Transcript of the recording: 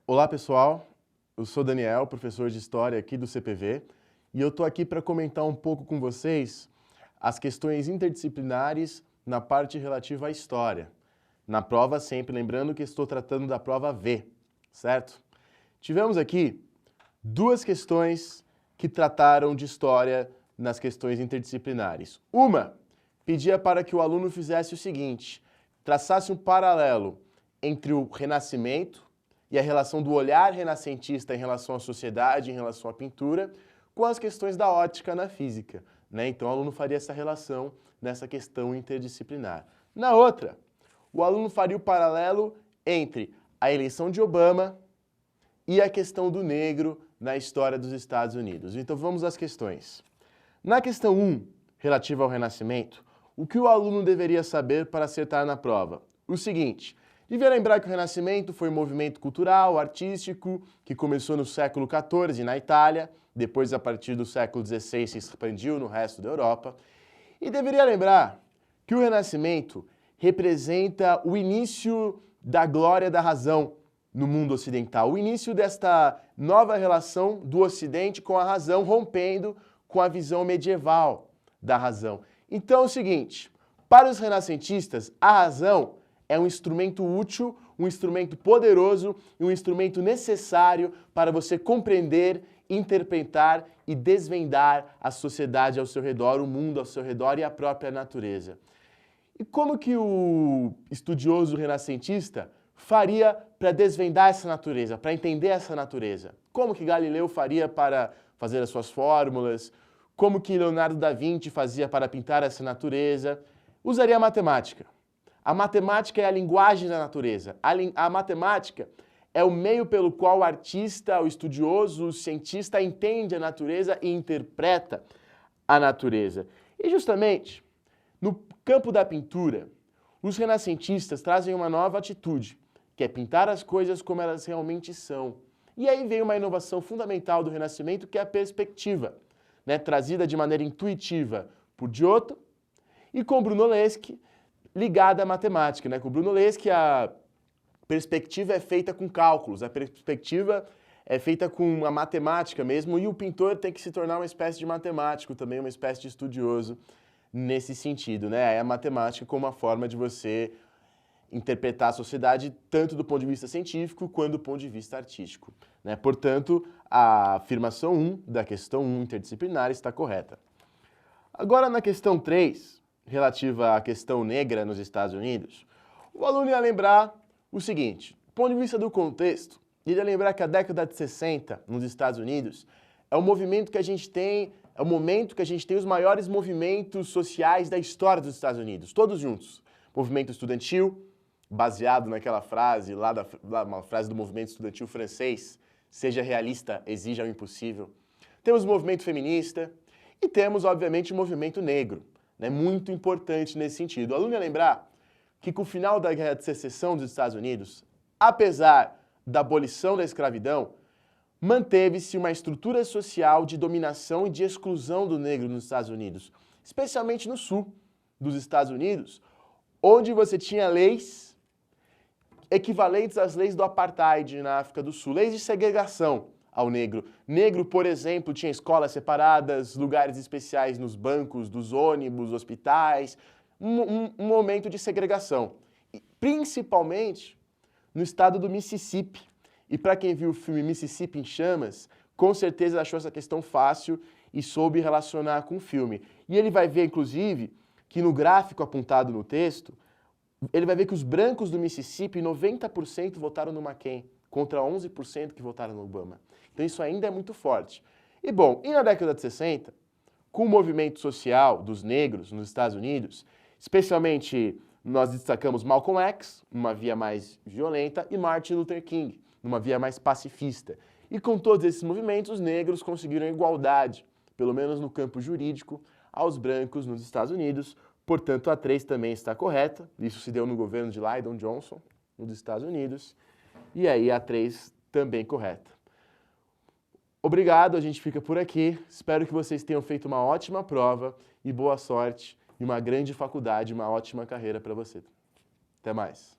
Olá pessoal, eu sou Daniel, professor de História aqui do CPV, e eu estou aqui para comentar um pouco com vocês as questões interdisciplinares na parte relativa à História. Na prova, sempre lembrando que estou tratando da prova V, certo? Tivemos aqui duas questões que trataram de História nas questões interdisciplinares. Uma pedia para que o aluno fizesse o seguinte, traçasse um paralelo entre o Renascimento e a relação do olhar renascentista em relação à sociedade, em relação à pintura, com as questões da ótica na física, né? Então o aluno faria essa relação nessa questão interdisciplinar. Na outra, o aluno faria o paralelo entre a eleição de Obama e a questão do negro na história dos Estados Unidos. Então vamos às questões. Na questão 1, relativa ao Renascimento, o que o aluno deveria saber para acertar na prova? O seguinte, devia lembrar que o Renascimento foi um movimento cultural, artístico, que começou no século XIV na Itália, depois a partir do século XVI se expandiu no resto da Europa, e deveria lembrar que o Renascimento representa o início da glória da razão no mundo ocidental, o início desta nova relação do Ocidente com a razão, rompendo com a visão medieval da razão. Então é o seguinte, para os renascentistas, a razão é um instrumento útil, um instrumento poderoso e um instrumento necessário para você compreender, interpretar e desvendar a sociedade ao seu redor, o mundo ao seu redor e a própria natureza. E como que o estudioso renascentista faria para desvendar essa natureza, para entender essa natureza? Como que Galileu faria para fazer as suas fórmulas? Como que Leonardo da Vinci fazia para pintar essa natureza? Usaria a matemática. A matemática é a linguagem da natureza. A matemática é o meio pelo qual o artista, o estudioso, o cientista entende a natureza e interpreta a natureza. E justamente, no campo da pintura, os renascentistas trazem uma nova atitude, que é pintar as coisas como elas realmente são. E aí vem uma inovação fundamental do Renascimento, que é a perspectiva, né, trazida de maneira intuitiva por Giotto e com Bruno Lensky, ligada à matemática, né? Com o Bruno Lensky, a perspectiva é feita com cálculos, a perspectiva é feita com a matemática mesmo, e o pintor tem que se tornar uma espécie de matemático também, uma espécie de estudioso nesse sentido, né? É a matemática como uma forma de você interpretar a sociedade tanto do ponto de vista científico quanto do ponto de vista artístico, né? Portanto, a afirmação 1 da questão 1 interdisciplinar está correta. Agora, na questão 3, relativa à questão negra nos Estados Unidos, o aluno ia lembrar o seguinte, do ponto de vista do contexto, ele ia lembrar que a década de 60 nos Estados Unidos é um movimento que a gente tem, é o momento que a gente tem os maiores movimentos sociais da história dos Estados Unidos, todos juntos. Movimento estudantil, baseado naquela frase, uma frase do movimento estudantil francês, seja realista, exija o impossível. Temos o movimento feminista e temos, obviamente, o movimento negro, né, muito importante nesse sentido. O aluno ia lembrar que com o final da Guerra de Secessão dos Estados Unidos, apesar da abolição da escravidão, manteve-se uma estrutura social de dominação e de exclusão do negro nos Estados Unidos, especialmente no sul dos Estados Unidos, onde você tinha leis equivalentes às leis do apartheid na África do Sul, leis de segregação ao negro. Negro, por exemplo, tinha escolas separadas, lugares especiais nos bancos dos ônibus, hospitais, um momento de segregação. E, principalmente no estado do Mississippi. E para quem viu o filme Mississippi em Chamas, com certeza achou essa questão fácil e soube relacionar com o filme. E ele vai ver, inclusive, que no gráfico apontado no texto, ele vai ver que os brancos do Mississippi, 90% votaram no McCain, contra 11% que votaram no Obama. Então isso ainda é muito forte. E bom, e na década de 60, com o movimento social dos negros nos Estados Unidos, especialmente nós destacamos Malcolm X, numa via mais violenta, e Martin Luther King, numa via mais pacifista. E com todos esses movimentos, os negros conseguiram igualdade, pelo menos no campo jurídico, aos brancos nos Estados Unidos. Portanto, a 3 também está correta. Isso se deu no governo de Lyndon Johnson, nos Estados Unidos. E aí a 3 também correta. Obrigado, a gente fica por aqui. Espero que vocês tenham feito uma ótima prova e boa sorte e uma grande faculdade, uma ótima carreira para você. Até mais.